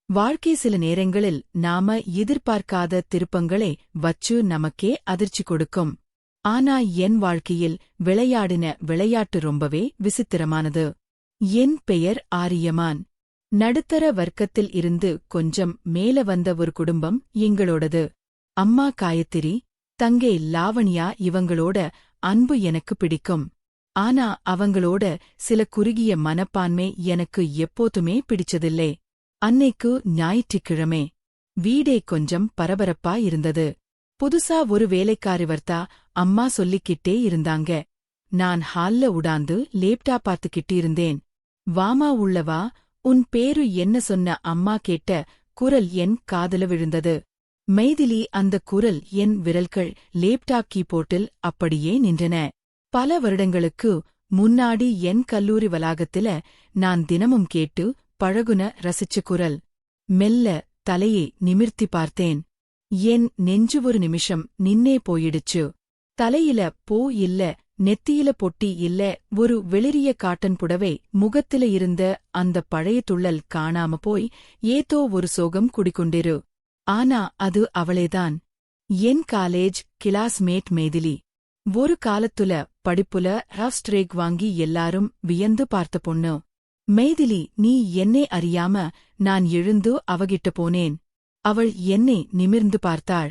வாழ்க்கை சில நேரங்களில் நாம எதிர்பார்க்காத திருப்பங்களை வச்சு நமக்கே அதிர்ச்சி கொடுக்கும். ஆனா என் வாழ்க்கையில் விளையாடின விளையாட்டு ரொம்பவே விசித்திரமானது. என் பெயர் ஆரியமான். நடுத்தர வர்க்கத்தில் இருந்து கொஞ்சம் மேல வந்த ஒரு குடும்பம் எங்களோடது. அம்மா காயத்திரி, தங்கை லாவண்யா, இவங்களோட அன்பு எனக்கு பிடிக்கும். ஆனா அவங்களோட சில குறுகிய மனப்பான்மை எனக்கு எப்போதுமே பிடிச்சதில்லை. அன்னைக்கு ஞாயிற்றுக்கிழமை. வீடே கொஞ்சம் பரபரப்பா இருந்தது. புதுசா ஒரு வேலைக்காரி வர்த்தா அம்மா சொல்லிக்கிட்டே இருந்தாங்க. நான் ஹால்ல உடாந்து லேப்டாப் பார்த்துக்கிட்டு இருந்தேன். வாமா உள்ளவா, உன் பேரு என்ன சொன்ன அம்மா கேட்ட குரல் என் காதுல விழுந்தது. மைதிலி. அந்த குரல் என் விரல்கள் லேப்டாப் கீபோர்டில் அப்படியே நின்றன. பல வருடங்களுக்கு முன்னாடி என் கல்லூரி வளாகத்தில நான் தினமும் கேட்டு பழகுன ரசிச்ச குரல். மெல்ல தலையை நிமிர்த்தி பார்த்தேன். என் நெஞ்சு ஒரு நிமிஷம் நின்னே போயிடுச்சு. தலையில பூ இல்ல, நெத்தியில பொட்டி இல்ல, ஒரு வெளிரிய காட்டன் புடவை, முகத்தில இருந்த அந்த பழைய துள்ளல் காணாம போய் ஏதோ ஒரு சோகம் குடிக்கொண்டிரு. ஆனா அது அவளேதான். என் காலேஜ் கிளாஸ்மேட் மைதிலி. ஒரு காலத்துல படிப்புல ஃபர்ஸ்ட் ரேங்க் வாங்கி எல்லாரும் வியந்து பார்த்த பொண்ணு. மைதிலி. நீ என்னை அறியாம நான் எழுந்து அவகிட்ட போனேன். அவள் என்னை நிமிர்ந்து பார்த்தாள்.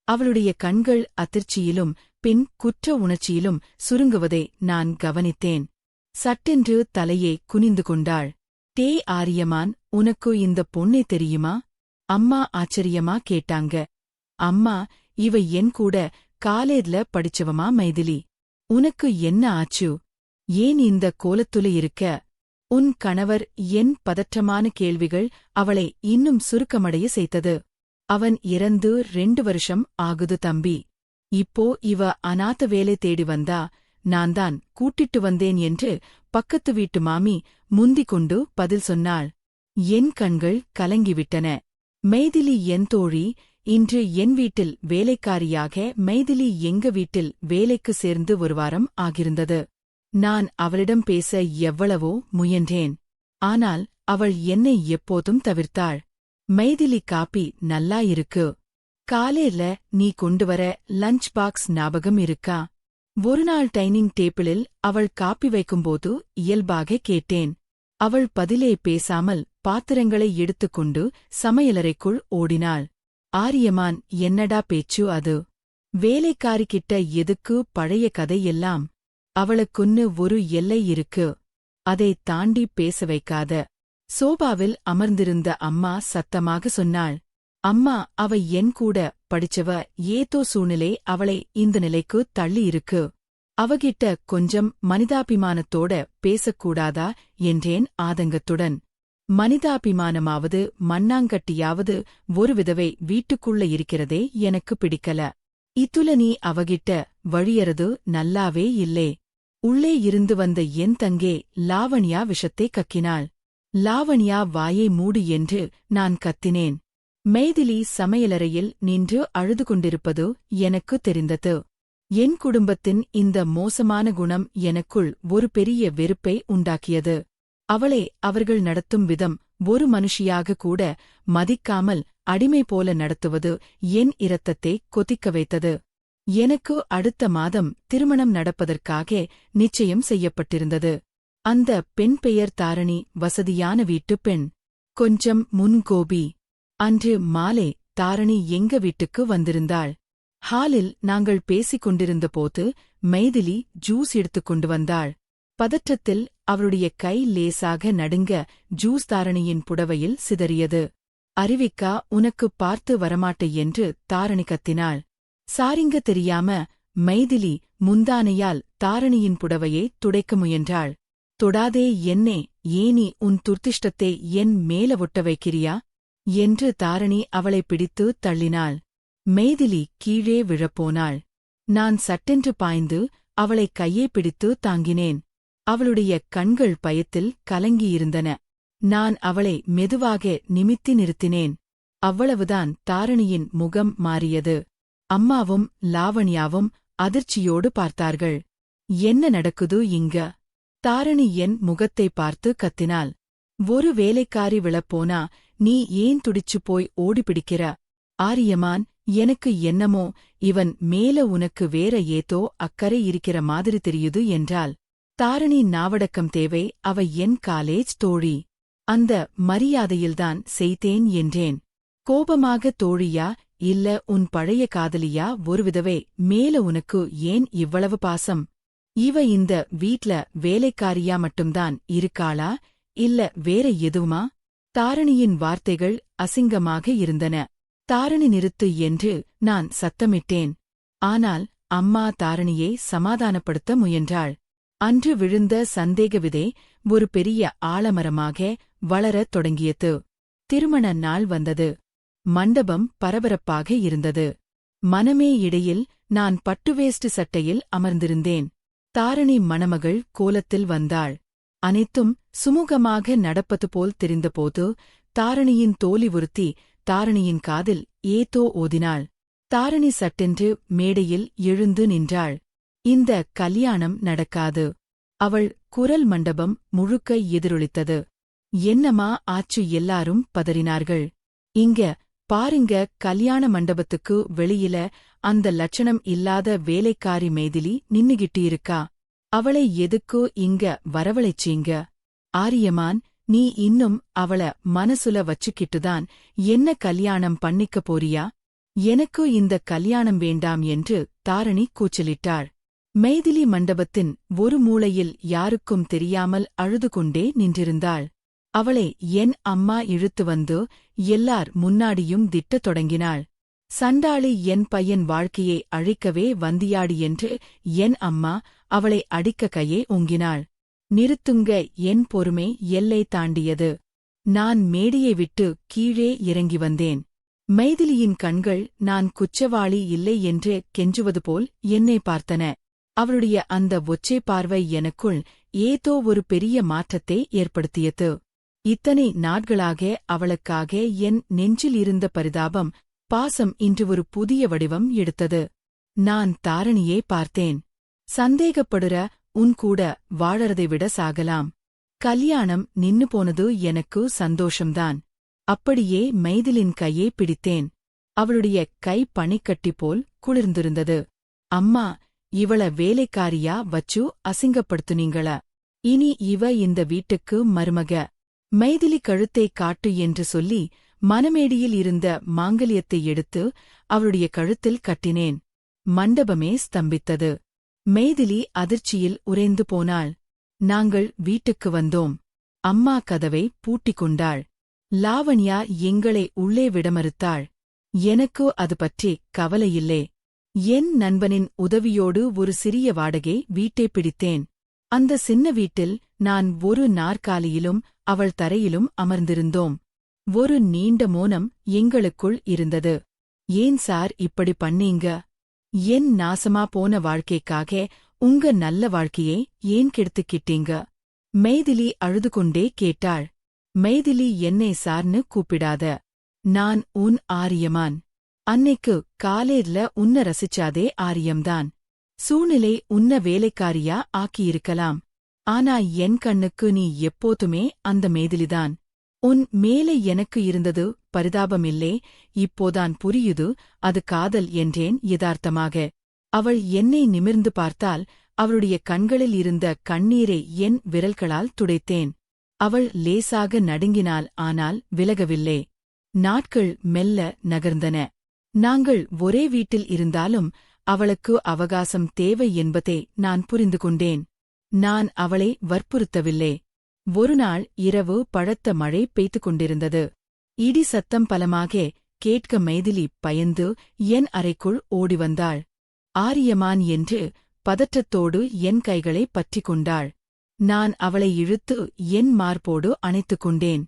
அவளுடைய கண்கள் அதிர்ச்சியிலும் பின் குற்ற உணர்ச்சியிலும் சுருங்குவதை நான் கவனித்தேன். சட்டென்று தலையை குனிந்து கொண்டாள். டே ஆரியமான், உனக்கு இந்த பொண்ணே தெரியுமா? அம்மா ஆச்சரியமா கேட்டாங்க. அம்மா, இவ என் கூட காலேஜ்ல படிச்சவமா மைதிலி. உனக்கு என்ன ஆச்சு? ஏன் இந்த கோலத்துல இருக்க? உன் கணவர்? என் பதற்றமான கேள்விகள் அவளை இன்னும் சுருக்கமடைய செய்தது. அவன் இறந்து 2 வருஷம் ஆகுது தம்பி. இப்போ இவ அநாத வேலை தேடி வந்தா, நான்தான் கூட்டிட்டு வந்தேன் என்று பக்கத்து வீட்டு மாமி முந்திக் கொண்டு பதில் சொன்னாள். என் கண்கள் கலங்கிவிட்டன. மைதிலி என் தோழி. இன்று என் வீட்டில் வேலைக்காரியாக மைதிலி எங்க வீட்டில் வேலைக்கு சேர்ந்து 1 வாரம் ஆகிருந்தது. நான் அவளிடம் பேச எவ்வளவோ முயன்றேன். ஆனால் அவள் என்னை எப்போதும் தவிர்த்தாள். மைதிலி. காப்பி நல்லா இருக்கு. காலையில நீ கொண்டுவர லஞ்ச் பாக்ஸ் ஞாபகம் இருக்கா? ஒருநாள் டைனிங் டேபிளில் அவள் காப்பி வைக்கும்போது இயல்பாக கேட்டேன். அவள் பதிலே பேசாமல் பாத்திரங்களை எடுத்துக்கொண்டு சமையலறைக்குள் ஓடினாள். ஆரியமான். என்னடா பேச்சு அது? வேலைக்காரிக்கிட்ட எதுக்கு பழைய கதை எல்லாம்? அவளுக்குன்னு ஒரு எல்லை இருக்கு. அதை தாண்டி பேச வைக்காத. சோபாவில் அமர்ந்திருந்த அம்மா சத்தமாக சொன்னாள். அம்மா, அவ என் கூட படிச்சவ. ஏதோ சூழ்நிலை அவளை இந்த நிலைக்கு தள்ளி இருக்கு. அவகிட்ட கொஞ்சம் மனிதாபிமானத்தோட பேசக்கூடாதா என்றேன் ஆதங்கத்துடன். மனிதாபிமானமாவது மண்ணாங்கட்டியாவது ஒரு விதவை வீட்டுக்குள்ள இருக்கிறதே எனக்கு பிடிக்கல. இதுல நீ அவகிட்ட வழியறது நல்லாவே இல்லே. உள்ளே இருந்து வந்த என் தங்கே லாவண்யா விஷத்தை கக்கினாள். லாவண்யா, வாயை மூடு என்று நான் கத்தினேன். மைதிலி சமையலறையில் நின்று அழுது கொண்டிருப்பது எனக்கு தெரிந்தது. என் குடும்பத்தின் இந்த மோசமான குணம் எனக்குள் ஒரு பெரிய வெறுப்பை உண்டாக்கியது. அவளை அவர்கள் நடத்தும் விதம், ஒரு மனுஷியாக கூட மதிக்காமல் அடிமை போல நடத்துவது என் இரத்தத்தை கொதிக்க வைத்தது. எனக்கு அடுத்த மாதம் திருமணம் நடப்பதற்காக நிச்சயம் செய்யப்பட்டிருந்தது. அந்த பெண் பெயர் தாரணி. வசதியான வீட்டுப் பெண். கொஞ்சம் முன்கோபி. அன்று மாலை தாரணி எங்க வீட்டுக்கு வந்திருந்தாள். ஹாலில் நாங்கள் பேசிக் கொண்டிருந்தபோது மைதிலி ஜூஸ் எடுத்துக் கொண்டு வந்தாள். பதற்றத்தில் அவளுடைய கை லேசாக நடுங்க ஜூஸ் தாரணியின் புடவையில் சிதறியது. அறிவிக்கா, உனக்கு பார்த்து வரமாட்டே என்று தாரணி கத்தினாள். சாரிங்க தெரியாம. மைதிலி முந்தானையால் தாரணியின் புடவையை துடைக்க முயன்றாள். தொடாதே என்னே, ஏனி உன் துர்த்திஷ்டத்தை என் மேல ஒட்ட வைக்கிறியா என்று தாரணி அவளை பிடித்து தள்ளினாள். மைதிலி கீழே விழப்போனாள். நான் சட்டென்று பாய்ந்து அவளை கையை பிடித்து தாங்கினேன். அவளுடைய கண்கள் பயத்தில் கலங்கியிருந்தன. நான் அவளை மெதுவாக நிமித்தி நிறுத்தினேன். அவ்வளவுதான். தாரணியின் முகம் மாறியது. அம்மாவும் லாவண்யாவும் அதிர்ச்சியோடு பார்த்தார்கள். என்ன நடக்குது இங்க? தாரணி என் முகத்தை பார்த்து கத்தினாள். ஒரு வேலைக்காரி விழப்போனா நீ ஏன் துடிச்சுப் போய் ஓடிப்பிடிக்கிற? ஆரியமான், எனக்கு என்னமோ இவன் மேல உனக்கு வேற ஏதோ அக்கறை இருக்கிற மாதிரி தெரியுது என்றாள். தாரணி, நாவடக்கம் தேவை, அவ என் காலேஜ் தோழி. அந்த மரியாதையில்தான் செய்தேன் என்றேன். கோபமாக, தோழியா இல்ல உன் பழைய காதலியா? ஒருவிதவே மேல உனக்கு ஏன் இவ்வளவு பாசம்? இவ இந்த வீட்ல வேலைக்காரியா மட்டும்தான் இருக்காளா, இல்ல வேற எதுவுமா? தாரணியின் வார்த்தைகள் அசிங்கமாக இருந்தன. தாரணி, நிறுத்து என்று நான் சத்தமிட்டேன். ஆனால் அம்மா தாரணியை சமாதானப்படுத்த முயன்றாள். அன்று விழுந்த சந்தேக விதை ஒரு பெரிய ஆலமரமாக வளரத் தொடங்கியது. திருமண நாள் வந்தது. மண்டபம் பரபரப்பாக இருந்தது. மனமே இடையில் நான் பட்டுவேஸ்ட் சட்டையில் அமர்ந்திருந்தேன். தாரணி மணமகள் கோலத்தில் வந்தாள். அனைத்தும் சுமூகமாக நடப்பது போல் தெரிந்தபோது தாரணியின் தோழி ஒருத்தி தாரணியின் காதில் ஏதோ ஓதினாள். தாரணி சட்டென்று மேடையில் எழுந்து நின்றாள். இந்த கல்யாணம் நடக்காது. அவள் குரல் மண்டபம் முழுக்க எதிரொலித்தது. என்னம்மா ஆச்சு? எல்லாரும் பதறினார்கள். இங்க பாருங்க, கல்யாண மண்டபத்துக்கு வெளியில அந்த லட்சணம் இல்லாத வேலைக்காரி மைதிலி நின்னுகிட்டு இருக்கா. அவளை எதுக்கு இங்க வரவழைச்சீங்க? ஆரியமான், நீ இன்னும் அவள மனசுல வச்சுக்கிட்டுதான் என்ன கல்யாணம் பண்ணிக்க போறியா? எனக்கு இந்த கல்யாணம் வேண்டாம் என்று தாரணி கூச்சலிட்டாள். மைதிலி மண்டபத்தின் ஒரு மூலையில் யாருக்கும் தெரியாமல் அழுது கொண்டே நின்றிருந்தாள். அவளை என் அம்மா இழுத்து வந்து எல்லார் முன்னாடியும் திட்டத் தொடங்கினாள். சண்டாளி, என் பையன் வாழ்க்கையை அழிக்கவே வந்தியாடி என்று என் அம்மா அவளை அடிக்க கையே ஓங்கினாள். நிறுத்துங்க, என் பொறுமை எல்லை தாண்டியது. நான் மேடையை விட்டு கீழே இறங்கி வந்தேன். மைதிலியின் கண்கள் நான் குற்றவாளி இல்லை என்று கெஞ்சுவது போல் என்னை பார்த்தன. அவளுடைய அந்த ஒற்றை பார்வை எனக்குள் ஏதோ ஒரு பெரிய மாற்றத்தை ஏற்படுத்தியது. இத்தனை நாட்களாக அவளுக்காக என் நெஞ்சில் இருந்த பரிதாபம், பாசம் இன்று ஒரு புதிய வடிவம் எடுத்தது. நான் தாரணியை பார்த்தேன். சந்தேகப்படுற உன் கூட வாழறதை விட சாகலாம். கல்யாணம் நின்னு போனது எனக்கு சந்தோஷம்தான். அப்படியே மைதிலின் கையை பிடித்தேன். அவளுடைய கை பனிக்கட்டி போல் குளிர்ந்திருந்தது. அம்மா, இவள வேலைக்காரியா வச்சு அசிங்கப்படுத்துனீங்கள. இனி இவ இந்த வீட்டுக்கு மருமக. மைதிலி, கழுத்தை காட்டு என்று சொல்லி மணமேடியில் இருந்த மாங்கல்யத்தை எடுத்து அவளுடைய கழுத்தில் கட்டினேன். மண்டபமே ஸ்தம்பித்தது. மைதிலி அதிர்ச்சியில் உறைந்து போனாள். நாங்கள் வீட்டுக்கு வந்தோம். அம்மா கதவை பூட்டிக் கொண்டாள். லாவண்யா எங்களை உள்ளே விட மறுத்தாள். எனக்கு அது பற்றி கவலையில்லை. என் நண்பனின் உதவியோடு ஒரு சிறிய வாடகை வீட்டை பிடித்தேன். அந்த சின்ன வீட்டில் நான் ஒரு நாற்காலியிலும் அவள் தரையிலும் அமர்ந்திருந்தோம். ஒரு நீண்ட மோனம் எங்களுக்குள் இருந்தது. ஏன் சார் இப்படி பண்ணீங்க? என் நாசமா போன வாழ்க்கைக்காக உங்க நல்ல வாழ்க்கையை ஏன் கெடுத்துக்கிட்டீங்க? மைதிலி அழுது கொண்டே கேட்டாள். மைதிலி, என்னை சார்னு கூப்பிடாத. நான் உன் ஆரியமான். அன்னைக்கு காலேர்ல உன்ன ரசிச்சாதே ஆரியம்தான். சூழ்நிலை உன்ன வேலைக்காரியா ஆக்கியிருக்கலாம். ஆனா என் கண்ணுக்கு நீ எப்போதுமே அந்த மைதிலிதான். உன் மேலே எனக்கு இருந்தது பரிதாபமில்லே, இப்போதான் புரியுது அது காதல் என்றேன் யதார்த்தமாக. அவள் என்னை நிமிர்ந்து பார்த்தால் அவளுடைய கண்களில் இருந்த கண்ணீரை என் விரல்களால் துடைத்தேன். அவள் லேசாக நடுங்கினாள், ஆனால் விலகவில்லை. நாட்கள் மெல்ல நகர்ந்தன. நாங்கள் ஒரே வீட்டில் இருந்தாலும் அவளுக்கு அவகாசம் தேவை என்பதை நான் புரிந்து கொண்டேன். நான் அவளை வற்புறுத்தவில்லை. ஒருநாள் இரவு பழத்த மழை பெய்து கொண்டிருந்தது. இடி சத்தம் பலமாக கேட்க மைதிலி பயந்து என் அறைக்குள் ஓடி வந்தாள். ஆரியமான் என்று பதற்றத்தோடு என் கைகளை பற்றிக் கொண்டாள். நான் அவளை இழுத்து என் மார்போடு அணைத்துக் கொண்டேன்.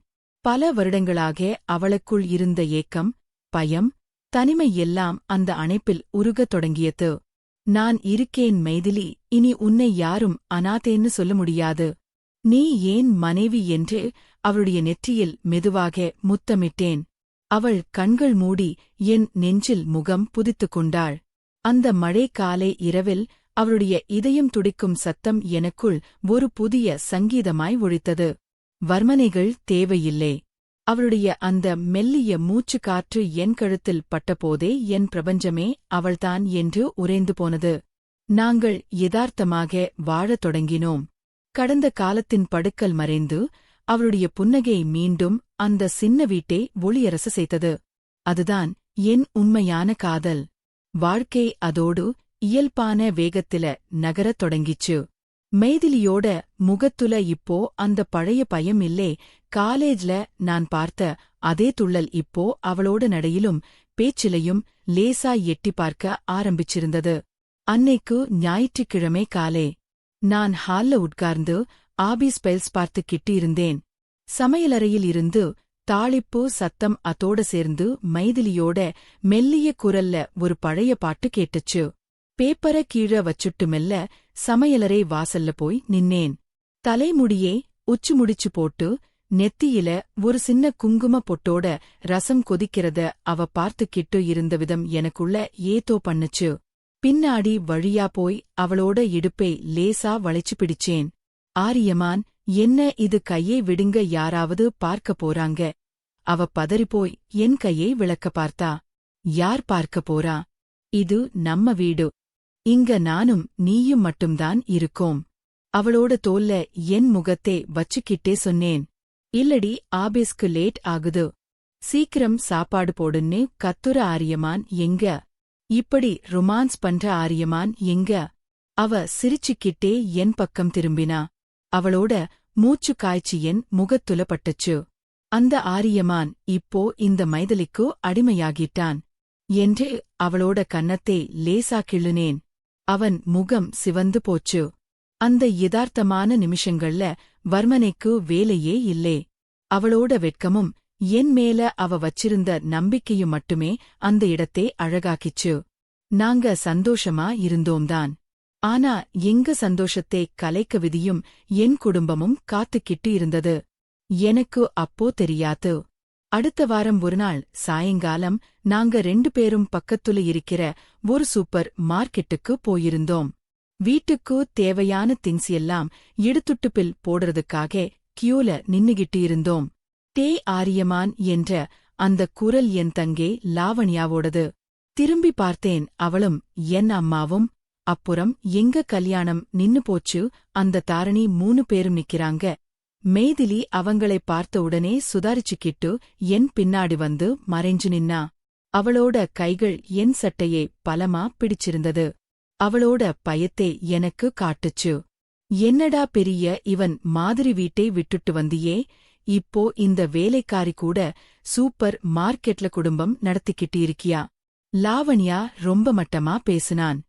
பல வருடங்களாக அவளுக்குள் இருந்த ஏக்கம், பயம், தனிமை எல்லாம் அந்த அணைப்பில் உருகத் தொடங்கியது. நான் இருக்கேன் மைதிலி, இனி உன்னை யாரும் அனாதேன்னு சொல்ல முடியாது. நீ ஏன் மனைவி என்று அவளுடைய நெற்றியில் மெதுவாக முத்தமிட்டேன். அவள் கண்கள் மூடி என் நெஞ்சில் முகம் புதித்துக் கொண்டாள். அந்த மழை காலை இரவில் அவளுடைய இதயம் துடிக்கும் சத்தம் எனக்குள் ஒரு புதிய சங்கீதமாய் ஒலித்தது. வர்மனைகள் தேவையில்லை. அவளுடைய அந்த மெல்லிய மூச்சு காற்று என் கழுத்தில் பட்டபோதே என் பிரபஞ்சமே அவள்தான் என்று உறைந்து போனது. நாங்கள் யதார்த்தமாக வாழத் தொடங்கினோம். கடந்த காலத்தின் படுக்கல் மறைந்து அவளுடைய புன்னகை மீண்டும் அந்த சின்ன வீட்டை ஒளியரச செய்தது. அதுதான் என் உண்மையான காதல். வாழ்க்கை அதோடு இயல்பான வேகத்தில நகரத் தொடங்கிச்சு. மெய்திலியோட முகத்துல இப்போ அந்த பழைய பயம் இல்லே. காலேஜ்ல நான் பார்த்த அதே துள்ளல் இப்போ அவளோட நடையிலும் பேச்சிலையும் லேசா எட்டி பார்க்க ஆரம்பிச்சிருந்தது. அன்னைக்கு ஞாயிற்றுக்கிழமை காலே. நான் ஹால்ல உட்கார்ந்து ஆபீஸ் ஃபைல்ஸ் பார்த்துக்கிட்டு இருந்தேன். சமையலறையில் இருந்து தாளிப்பு சத்தம் அதோட சேர்ந்து மைதிலியோட மெல்லிய குரல்ல ஒரு பழைய பாட்டு கேட்டுச்சு. பேப்பர கீழ வச்சுட்டு மெல்ல சமையலறை வாசல்ல போய் நின்னேன். தலைமுடியே உச்சு முடிச்சு போட்டு நெத்தியில ஒரு சின்ன குங்கும பொட்டோட ரசம் கொதிக்கிறத அவ பார்த்துக்கிட்டு இருந்த விதம் எனக்குள்ள ஏதோ பண்ணுச்சு. பின்னாடி வழியா போய் அவளோட இடுப்பை லேசா வளைச்சு பிடிச்சேன். ஆரியமான், என்ன இது, கையை விடுங்க, யாராவது பார்க்க போறாங்க. அவ பதறிப்போய் என் கையை விளக்க பார்த்தா. யார் பார்க்க போறா? இது நம்ம வீடு. இங்க நானும் நீயும் மட்டும்தான் இருக்கோம். அவளோட தோல்ல என் முகத்தை வச்சுக்கிட்டே சொன்னேன். இல்லடி, ஆபீஸ்க்கு லேட் ஆகுது. சீக்கிரம் சாப்பாடு போடுன்னு கத்துற ஆரியமான் எங்க? இப்படி ரொமான்ஸ் பண்ற ஆரியமான் எங்க? அவ சிரிச்சுக்கிட்டே என் பக்கம் திரும்பினா. அவளோட மூச்சு காய்ச்சி என் முகத்துல பட்டுச்சு. அந்த ஆரியமான் இப்போ இந்த மைதிலிக்கு அடிமையாகிட்டான் என்று அவளோட கன்னத்தை லேசா கிள்ளுனேன். அவன் முகம் சிவந்து போச்சு. அந்த யதார்த்தமான நிமிஷங்கள்ல வர்மனைக்கு வேலையே இல்லே. அவளோட வெட்கமும் என் மேல அவ வச்சிருந்த நம்பிக்கையும் மட்டுமே அந்த இடத்தை அழகாக்கிச்சு. நாங்க சந்தோஷமா இருந்தோம்தான். ஆனா எங்க சந்தோஷத்தை கலைக்க விதியும் என் குடும்பமும் காத்துக்கிட்டு இருந்தது. எனக்கு அப்போ தெரியாது. அடுத்த வாரம் ஒரு நாள் சாயங்காலம் நாங்க 2 பேரும் பக்கத்துல இருக்கிற ஒரு சூப்பர் மார்க்கெட்டுக்கு போயிருந்தோம். வீட்டுக்கு தேவையான திங்ஸ் எல்லாம் எடுத்துட்டு பில் போடுறதுக்காக கியூல நின்னுகிட்டு இருந்தோம். டே ஆரியமான் என்ற அந்த குரல் என் தங்கே லாவண்யாவோடது. திரும்பி பார்த்தேன். அவளும் என் அம்மாவும். அப்புறம் எங்க கல்யாணம் நின்னு போச்சு. அந்த தாரணி 3 பேரும் நிக்கிறாங்க. மெய்திலி அவங்களை பார்த்த உடனே சுதாரிச்சுக்கிட்டு என் பின்னாடி வந்து மறைஞ்சு நின்னா. அவளோட கைகள் என் சட்டையை பலமா பிடிச்சிருந்தது. அவளோட பயத்தை எனக்கு காட்டுச்சு. என்னடா பெரிய இவன் மாதிரி வீட்டை விட்டுட்டு வந்தியே, இப்போ இந்த வேலைக்காரி கூட சூப்பர் மார்க்கெட்ல குடும்பம் நடத்திக்கிட்டு இருக்கியா? லாவண்யா ரொம்ப மட்டமா பேசினான்.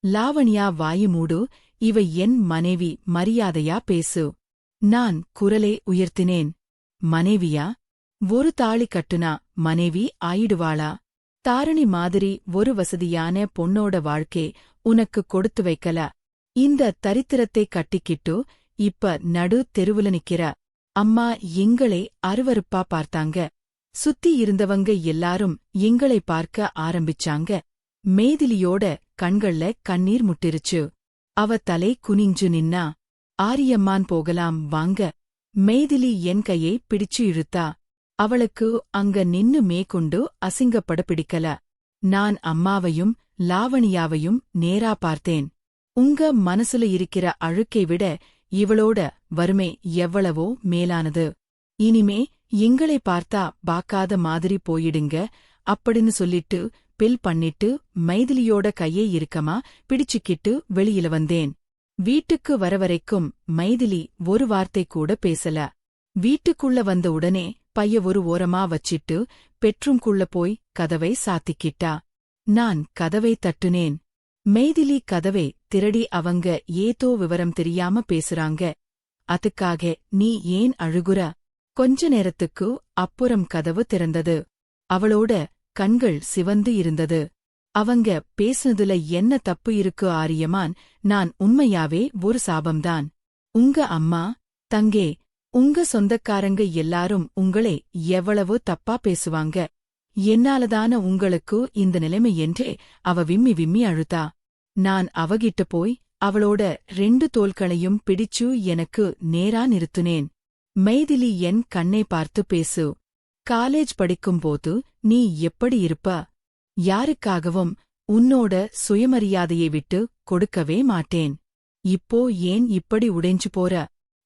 லாவண்யா வாயு மூடு, இவ என் மனைவி, மரியாதையா பேசு. நான் குரலை உயர்த்தினேன். மனைவியா? ஒரு தாலி கட்டுனா மனைவி ஆயிடுவாளா? தாரணி மாதிரி ஒரு வசதியான பொண்ணோட வாழ்க்கை உனக்கு கொடுத்து வைக்கல. இந்த தரித்திரத்தை கட்டிக்கிட்டு இப்ப நடு தெருவுல நிக்கிற. அம்மா எங்களை அருவருப்பா பார்த்தாங்க. சுத்தி இருந்தவங்க எல்லாரும் எங்களை பார்க்க ஆரம்பிச்சாங்க. மெய்திலியோட கண்கள்ல கண்ணீர் முட்டிருச்சு. அவ தலை குனிஞ்சு நின்னா. ஆரியம்மான், போகலாம் வாங்க. மெய்திலி என் கையை பிடிச்சு இழுத்தா. அவளுக்கு அங்க நின்னு மேற்கொண்டு அசிங்கப்பட பிடிக்கல. நான் அம்மாவையும் லாவணியாவையும் நேரா பார்த்தேன். உங்க மனசுல இருக்கிற அழுக்கை விட இவளோட வறுமை எவ்வளவோ மேலானது. இனிமே எங்களை பார்த்தா பாக்காத மாதிரி போயிடுங்க அப்படின்னு சொல்லிட்டு பில் பண்ணிட்டு மைதிலியோட கையை இறுக்கமா பிடிச்சுக்கிட்டு வெளியில வந்தேன். வீட்டுக்கு வரவரைக்கும் மைதிலி ஒரு வார்த்தை கூட பேசல. வீட்டுக்குள்ள வந்த உடனே பைய ஒரு ஓரமா வச்சிட்டு பெட்ரூம்குள்ள போய் கதவை சாத்திக்கிட்டா. நான் கதவை தட்டுனேன். மெய்திலி கதவை திரடி அவங்க ஏதோ விவரம் தெரியாம பேசுறாங்க. அதுக்காக நீ ஏன் அழுகுற? கொஞ்ச நேரத்துக்கு அப்புறம் கதவு திறந்தது. அவளோட கண்கள் சிவந்து இருந்தது. அவங்க பேசுனதுல என்ன தப்பு இருக்கு ஆரியமான்? நான் உண்மையாவே ஒரு சாபம்தான். உங்க அம்மா, தங்கே, உங்க சொந்தக்காரங்க எல்லாரும் உங்களை எவ்வளவு தப்பா பேசுவாங்க. என்னாலதான உங்களுக்கு இந்த நிலைமை என்றே அவ விம்மி விம்மி அழுதா. நான் அவகிட்ட போய் அவளோட 2 தோள்களையும் பிடிச்சு எனக்கு நேரா நிறுத்துனேன். மெய்திலி, என் கண்ணை பார்த்து பேசு. காலேஜ் படிக்கும்போது நீ எப்படி இருப்ப? யாருக்காகவும் உன்னோட சுயமரியாதையை விட்டு கொடுக்கவே மாட்டேன். இப்போ ஏன் இப்படி உடைஞ்சு போற?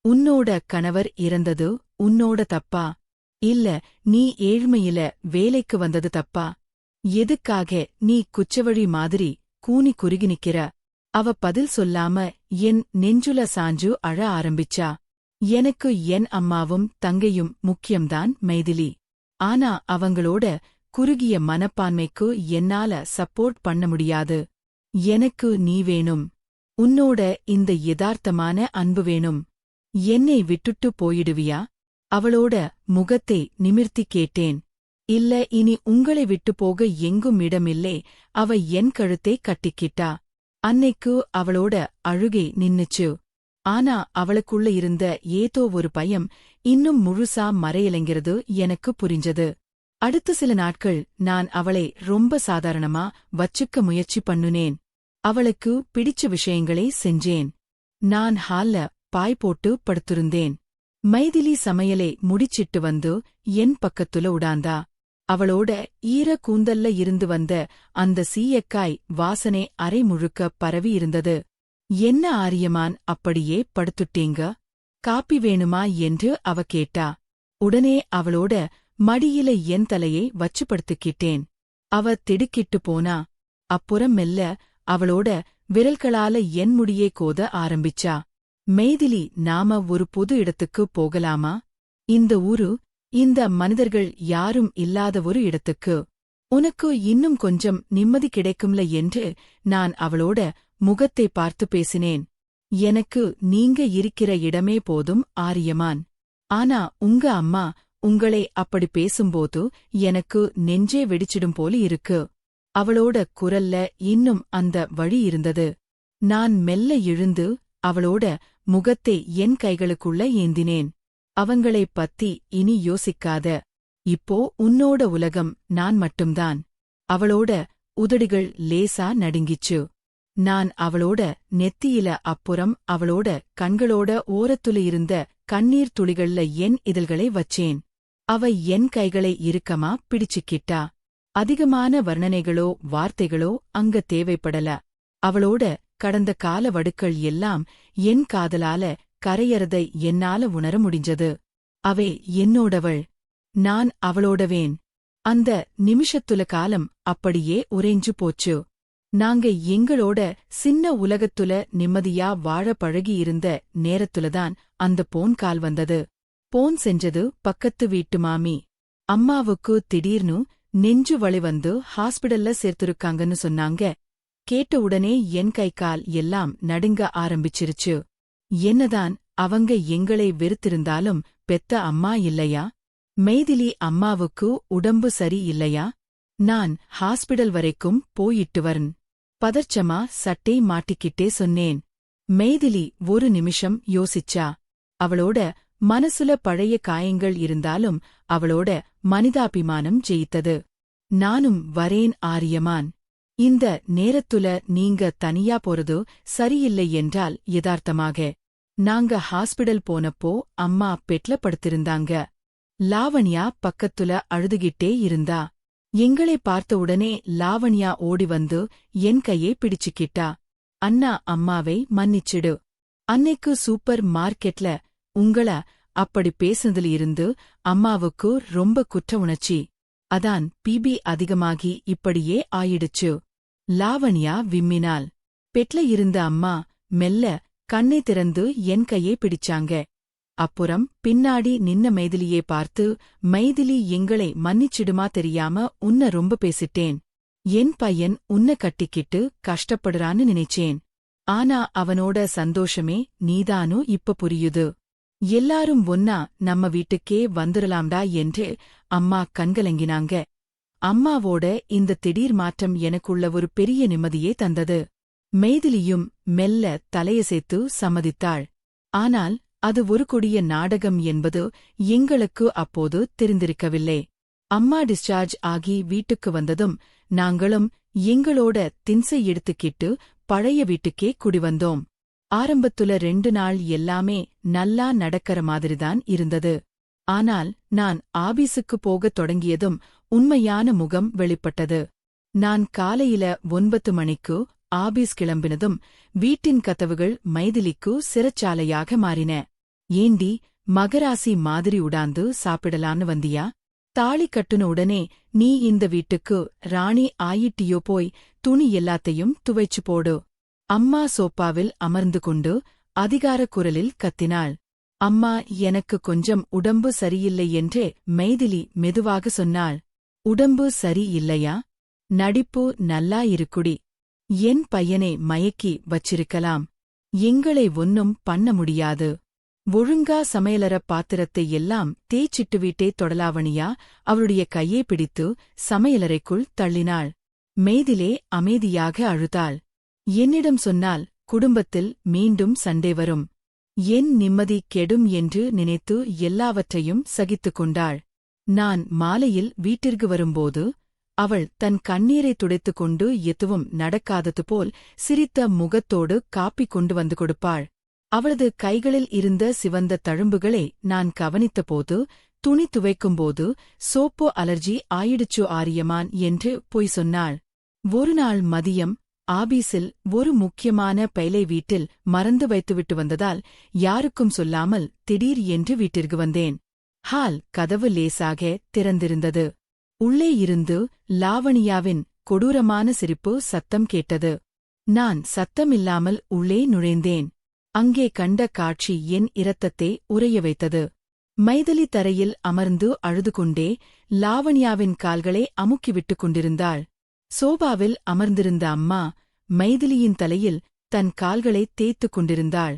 உன்னோட கணவர் இறந்தது உன்னோட தப்பா? இல்ல நீ ஏழ்மையில வேலைக்கு வந்தது தப்பா? எதுக்காக நீ குச்சவழி மாதிரி கூனி குறுகி நிக்கிற? அவ பதில் சொல்லாம என் நெஞ்சுல சாஞ்சு அழ ஆரம்பிச்சா. எனக்கு என் அம்மாவும் தங்கையும் முக்கியம்தான் மைதிலி. ஆனா அவங்களோட குறுகிய மனப்பான்மைக்கு என்னால சப்போர்ட் பண்ண முடியாது. எனக்கு நீ வேணும். உன்னோட இந்த யதார்த்தமான அன்பு வேணும். என்னை விட்டுட்டு போயிடுவியா? அவளோட முகத்தை நிமிர்த்தி கேட்டேன். இல்ல, இனி உங்களை விட்டு போக எங்கும் இடமில்லை. அவ என் கழுத்தை கட்டிக்கிட்டா. அன்னைக்கு அவளோட அழுகை நின்னுச்சு. ஆனா அவளுக்குள்ள இருந்த ஏதோ ஒரு பயம் இன்னும் முழுசா மறையலைங்கிறது எனக்கு புரிஞ்சது. அடுத்த சில நாட்கள் நான் அவளை ரொம்ப சாதாரணமா வச்சுக்க முயற்சி பண்ணுனேன். அவளுக்கு பிடிச்ச விஷயங்களை செஞ்சேன். நான் ஹால்ல பாய் போட்டு படுத்திருந்தேன். மைதிலி சமையலை முடிச்சிட்டு வந்து என் பக்கத்துல உடாந்தா. அவளோட ஈர கூந்தல்ல இருந்து வந்த அந்த சீயக்காய் வாசனை அரை முழுக்க பரவி இருந்தது. என்ன ஆரியமான், அப்படியே படுத்துட்டீங்க? காப்பி வேணுமா என்று அவ கேட்டா. உடனே அவளோட மடியில என் தலையை வச்சு படுத்துக்கிட்டேன். அவ திடுக்கிட்டு போனா. அப்புறம் மெல்ல அவளோட விரல்களால என் முடியே கோத ஆரம்பிச்சா. மெய்திலி, நாம ஒரு புது இடத்துக்கு போகலாமா? இந்த ஊரு, இந்த மனிதர்கள் யாரும் இல்லாத ஒரு இடத்துக்கு. உனக்கு இன்னும் கொஞ்சம் நிம்மதி கிடைக்கும்ல என்று நான் அவளோட முகத்தை பார்த்து பேசினேன். எனக்கு நீங்க இருக்கிற இடமே போதும் ஆரியமான். ஆனா உங்க அம்மா உங்களை அப்படி பேசும்போது எனக்கு நெஞ்சே வெடிச்சிடும் போல இருக்கு. அவளோட குரல்ல இன்னும் அந்த வழி இருந்தது. நான் மெல்ல எழுந்து அவளோட முகத்தை என் கைகளுக்குள்ள ஏந்தினேன். அவங்களைப் பத்தி இனி யோசிக்காத. இப்போ உன்னோட உலகம் நான் மட்டும்தான். அவளோட உதடுகள் லேசா நடுங்கிச்சு. நான் அவளோட நெத்தியில அப்புறம் அவளோட கண்களோட ஓரத்துல இருந்த கண்ணீர் துளிகள்ல என் இதழ்களை வச்சேன். அவ என் கைகளை இறுக்கமா பிடிச்சுக்கிட்டா. அதிகமான வர்ணனைகளோ வார்த்தைகளோ அங்க தேவைப்படல. அவளோட கடந்த கால வடுக்கள் எல்லாம் என் காதலால கரையறதை என்னால உணர முடிஞ்சது. அவே என்னோடவள். நான் அவளோடவேன். அந்த நிமிஷத்துல காலம் அப்படியே உறைஞ்சு போச்சு. நாங்க எங்களோட சின்ன உலகத்துல நிம்மதியா வாழ பழகியிருந்த நேரத்துலதான் அந்த போன் கால் வந்தது. போன் செஞ்சது பக்கத்து வீட்டு மாமி. அம்மாவுக்கு திடீர்னு நெஞ்சு வலி வந்து ஹாஸ்பிடல்ல சேர்த்திருக்காங்கன்னு சொன்னாங்க. கேட்ட உடனே என் கை கால் எல்லாம் நடுங்க ஆரம்பிச்சிருச்சு. என்னதான் அவங்க எங்களை வெறுத்திருந்தாலும் பெத்த அம்மா இல்லையா? மெய்திலி அம்மாவுக்கு உடம்பு சரி இல்லையா? நான் ஹாஸ்பிடல் வரைக்கும் போயிட்டு வரன். பதர்ச்சமா சட்டை மாட்டிக்கிட்டே சொன்னேன். மெய்திலி ஒரு நிமிஷம் யோசிச்சா. அவளோட மனசுல பழைய காயங்கள் இருந்தாலும் அவளோட மனிதாபிமானம் ஜெயித்தது. நானும் வரேன் ஆரியமான். இந்த நேரத்துல நீங்க தனியா போறது சரியில்லை என்றால் யதார்த்தமாக. நாங்க ஹாஸ்பிடல் போனப்போ அம்மா பெட்ல படுத்திருந்தாங்க. லாவண்யா பக்கத்துல அழுதுகிட்டே இருந்தா. எங்களை பார்த்த உடனே லாவண்யா ஓடி வந்து என் கையை பிடிச்சுக்கிட்டா. அண்ணா, அம்மாவை மன்னிச்சிடு. அன்னைக்கு சூப்பர் மார்க்கெட்ல உங்கள அப்படி பேசுனதுல இருந்து அம்மாவுக்கு ரொம்ப குற்ற உணர்ச்சி. அதான் பிபி அதிகமாகி இப்படியே ஆயிடுச்சு. லாவண்யா விம்மினாள். பெட்ல இருந்த அம்மா மெல்ல கண்ணை திறந்து என் கையை பிடிச்சாங்க. அப்புறம் பின்னாடி நின்ன மைதிலியே பார்த்து, மைதிலி, எங்களை மன்னிச்சிடுமா, தெரியாம உன்ன ரொம்ப பேசிட்டேன். என் பையன் உன்ன கட்டிக்கிட்டு கஷ்டப்படுறான்னு நினைச்சேன். ஆனா அவனோட சந்தோஷமே நீதானு இப்ப புரியுது. எல்லாரும் ஒன்னா நம்ம வீட்டுக்கே வந்துடலாம்டா என்று அம்மா கண்கலங்கினாங்க. அம்மாவோட இந்த திடீர் மாற்றம் எனக்குள்ள ஒரு பெரிய நிம்மதியே தந்தது. மெய்திலியும் மெல்ல தலையசைத்து சம்மதித்தாள். ஆனால் அது ஒரு கொடிய நாடகம் என்பது எங்களுக்கு அப்போது தெரிந்திருக்கவில்லை. அம்மா டிஸ்சார்ஜ் ஆகி வீட்டுக்கு வந்ததும் நாங்களும் எங்களோட தின்சை எடுத்துக்கிட்டு பழைய வீட்டுக்கே குடிவந்தோம். ஆரம்பத்துல 2 நாள் எல்லாமே நல்லா நடக்கற மாதிரிதான் இருந்தது. ஆனால் நான் ஆபீஸுக்குப் போகத் தொடங்கியதும் உண்மையான முகம் வெளிப்பட்டது. நான் காலையில 9 மணிக்கு ஆபீஸ் கிளம்பினதும் வீட்டின் கதவுகள் மைதிலிக்கு சிறைச்சாலையாக மாறின. ஏண்டி, மகராசி மாதிரி உடாந்து சாப்பிடலான்னு வந்தியா? தாலி கட்டுன உடனே நீ இந்த வீட்டுக்கு ராணி ஆயிட்டியோ? போய் துணி எல்லாத்தையும் துவைச்சு போடு. அம்மா சோப்பாவில் அமர்ந்து கொண்டு அதிகாரக் குரலில் கத்தினாள். அம்மா, எனக்கு கொஞ்சம் உடம்பு சரியில்லை என்றே மைதிலி மெதுவாக சொன்னாள். உடம்பு சரி இல்லையா? நடிப்பு நல்லா இருக்குடி. என் பையனை மயக்கி வச்சிருக்கலாம். எங்களை ஒன்னும் பண்ண முடியாது. ஒழுங்கா சமையலற பாத்திரத்தை எல்லாம் தேய்ச்சிட்டு வீட்டே தொடலாவணியா அவளுடைய கையை பிடித்து சமையலறைக்குள் தள்ளினாள். மெய்திலே அமைதியாக அழுதாள். என்னிடம் சொன்னால் குடும்பத்தில் மீண்டும் சண்டை வரும். என் நிம்மதி கெடும் என்று நினைத்து எல்லாவற்றையும் சகித்துக் கொண்டாள். நான் மாலையில் வீட்டிற்கு வரும்போது அவள் தன் கண்ணீரை துடைத்துக் கொண்டு எதுவும் நடக்காதது போல் சிரித்த முகத்தோடு காப்பி கொண்டு வந்து கொடுப்பாள். அவளது கைகளில் இருந்த சிவந்த தழும்புகளை நான் கவனித்தபோது, துணி துவைக்கும்போது சோப்பு அலர்ஜி ஆயிடுச்சு ஆரியமான் என்று பொய் சொன்னாள். ஒருநாள் மதியம் ஆபீஸில் ஒரு முக்கியமான பைலை வீட்டில் மறந்து வைத்துவிட்டு வந்ததால் யாருக்கும் சொல்லாமல் திடீர் என்று வீட்டிற்கு வந்தேன். ஹால் கதவு லேசாக திறந்திருந்தது. உள்ளே இருந்து லாவணியாவின் கொடூரமான சிரிப்பு சத்தம் கேட்டது. நான் சத்தமில்லாமல் உள்ளே நுழைந்தேன். அங்கே கண்ட காட்சி என் இரத்தத்தை உறைய வைத்தது. மைதிலி தரையில் அமர்ந்து அழுது கொண்டே லாவணியாவின் கால்களை அமுக்கிவிட்டுக் கொண்டிருந்தாள். சோபாவில் அமர்ந்திருந்த அம்மா மைதிலியின் தலையில் தன் கால்களை தேய்த்துக் கொண்டிருந்தாள்.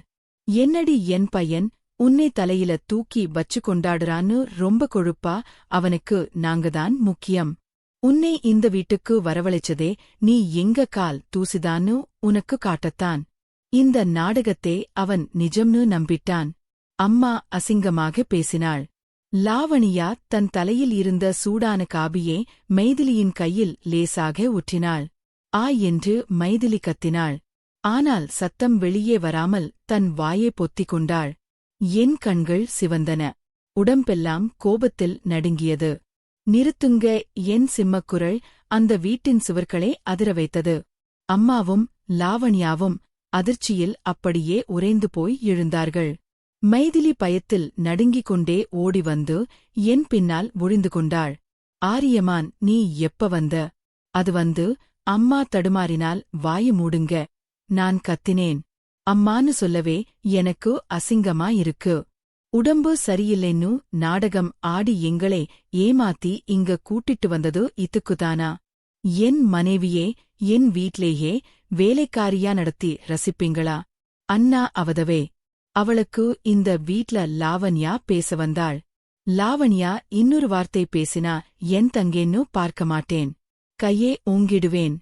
என்னடி என் பையன் உன்னை தலையில தூக்கி வச்சு கொண்டாடுறான்னு ரொம்ப கொழுப்பா? அவனுக்கு நாங்கதான் முக்கியம். உன்னை இந்த வீட்டுக்கு வரவழைச்சதே நீ எங்க கால் தூசிதான்னு உனக்கு காட்டத்தான். இந்த நாடகத்தை அவன் நிஜம்னு நம்பிட்டான். அம்மா அசிங்கமாக பேசினாள். லாவணியா தன் தலையில் இருந்த சூடான காபியை மைதிலியின் கையில் லேசாக ஊற்றினாள். ஆ என்று மைதிலி கத்தினாள். ஆனால் சத்தம் வெளியே வராமல் தன் வாயை பொத்திக் கொண்டாள். என் கண்கள் சிவந்தன. உடம்பெல்லாம் கோபத்தில் நடுங்கியது. நிறுத்துங்க! என் சிம்மக்குரல் அந்த வீட்டின் சுவர்களை அதிர வைத்தது. அம்மாவும் லாவண்யாவும் அதிர்ச்சியில் அப்படியே உறைந்து போய் எழுந்தார்கள். மைதிலி பயத்தில் நடுங்கிக் கொண்டே ஓடி வந்து என் பின்னால் ஒழிந்து கொண்டாள். ஆரியமான், நீ எப்ப வந்த? அது வந்து அம்மா தடுமாறினால் வாயை மூடுங்க. நான் கத்தினேன். அம்மான்னு சொல்லவே எனக்கு அசிங்கமா இருக்கு. உடம்பு சரியில்லைன்னு நாடகம் ஆடி எங்களை ஏமாத்தி இங்க கூட்டிட்டு வந்தது இதுக்குதானா? என் மனைவியே என் வீட்லேயே வேலைக்காரியா நடத்தி ரசிப்பீங்களா? அண்ணா அவதவே. அவளுக்கு இந்த வீட்ல லாவண்யா பேச வந்தாள். லாவண்யா இன்னொரு வார்த்தை பேசினா என் தங்கேன்னு பார்க்க மாட்டேன். கையே ஓங்கிடுவேன்.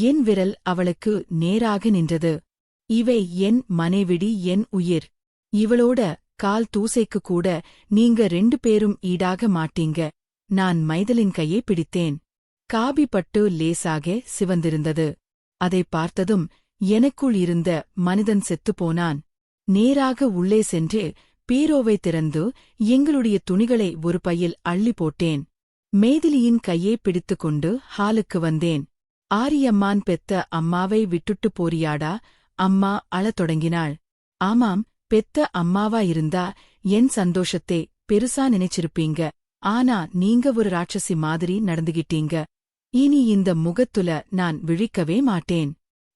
என் விரல் அவளுக்கு நேராக நின்றது. இவை என் மனைவிடி, என் உயிர். இவளோட கால் தூசைக்கு கூட நீங்க 2 பேரும் ஈடாக மாட்டீங்க. நான் மைதிலின் கையை பிடித்தேன். காபி பட்டு லேசாக சிவந்திருந்தது. அதை பார்த்ததும் எனக்குள் இருந்த மனிதன் செத்துப்போனான். நேராக உள்ளே சென்று பீரோவை திறந்து எங்களுடைய துணிகளை ஒரு பையில் அள்ளி போட்டேன். மைதிலியின் கையை பிடித்துக்கொண்டு ஹாலுக்கு வந்தேன். ஆரியம்மான் பெத்த அம்மாவை விட்டுட்டு போறியாடா? அம்மா அழத் தொடங்கினாள். ஆமாம், பெத்த அம்மாவா இருந்தா என் சந்தோஷத்தை பெருசா நினைச்சிருப்பீங்க. ஆனா நீங்க ஒரு ராட்சசி மாதிரி நடந்துகிட்டீங்க. இனி இந்த முகத்துல நான் விழிக்கவே மாட்டேன்.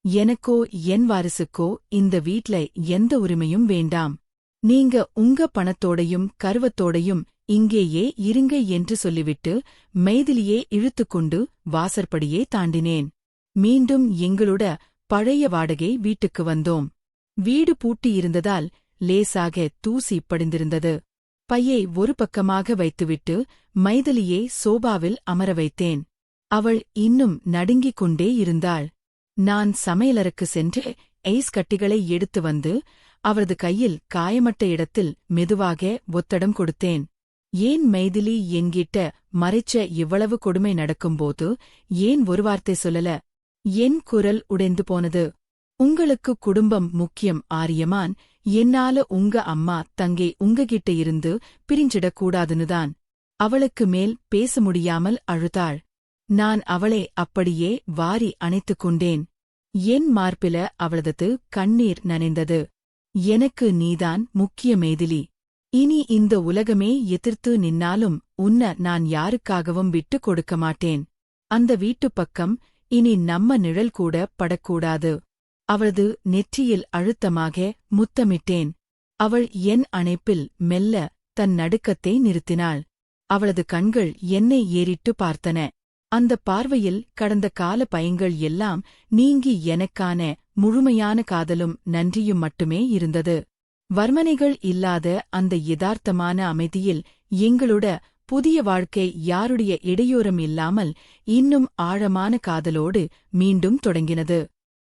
எனக்கோ என் வாரிசுக்கோ இந்த வீட்ல எந்த உரிமையும் வேண்டாம். நீங்க உங்க பணத்தோடையும் கருவத்தோடையும் இங்கேயே இருங்க என்று சொல்லிவிட்டு மைதிலியே இழுத்துக்கொண்டு வாசற்படியே தாண்டினேன். மீண்டும் எங்களோட பழைய வாடகை வீட்டுக்கு வந்தோம். வீடு பூட்டியிருந்ததால் லேசாக தூசி படிந்திருந்தது. பையை ஒரு பக்கமாக வைத்துவிட்டு மைதிலியே சோபாவில் அமர வைத்தேன். அவள் இன்னும் நடுங்கிக் கொண்டே இருந்தாள். நான் சமையலறைக்கு சென்று ஐஸ் கட்டிகளை எடுத்து வந்து அவரது கையில் காயமட்ட இடத்தில் மெதுவாக ஒத்தடம் கொடுத்தேன். ஏன் மைதிலி என்கிட்ட மறைச்ச இவ்வளவு கொடுமை நடக்கும்போது ஏன் ஒரு வார்த்தை சொல்லல? என் குரல் உடைந்து போனது. உங்களுக்கு குடும்பம் முக்கியம் ஆரியமான், என்னால உங்க அம்மா தங்கை உங்ககிட்ட இருந்து பிரிஞ்சிடக் கூடாதுன்னுதான். அவளுக்கு மேல் பேச முடியாமல் அழுதாள். நான் அவளை அப்படியே வாரி அணைத்துக் கொண்டேன். என் மார்பில அவளது கண்ணீர் நனைந்தது. எனக்கு நீதான் முக்கிய மேதிலி. இனி இந்த உலகமே எதிர்த்து நின்னாலும் உன்ன நான் யாருக்காகவும் விட்டுக் கொடுக்க மாட்டேன். அந்த வீட்டுப் பக்கம் இனி நம்ம நிழல் கூட படக்கூடாது. அவளது நெற்றியில் அழுத்தமாக முத்தமிட்டேன். அவள் என் அணைப்பில் மெல்ல தன் நடுக்கத்தை நிறுத்தினாள். அவளது கண்கள் என்னை ஏறிட்டு பார்த்தன. அந்தப் பார்வையில் கடந்த கால பயங்கள் எல்லாம் நீங்கி எனக்கான முழுமையான காதலும் நன்றியும் மட்டுமே இருந்தது. வர்மனைகள் இல்லாத அந்த யதார்த்தமான அமைதியில் எங்களோட புதிய வாழ்க்கை யாருடைய இடையூறும் இல்லாமல் இன்னும் ஆழமான காதலோடு மீண்டும் தொடங்கினது.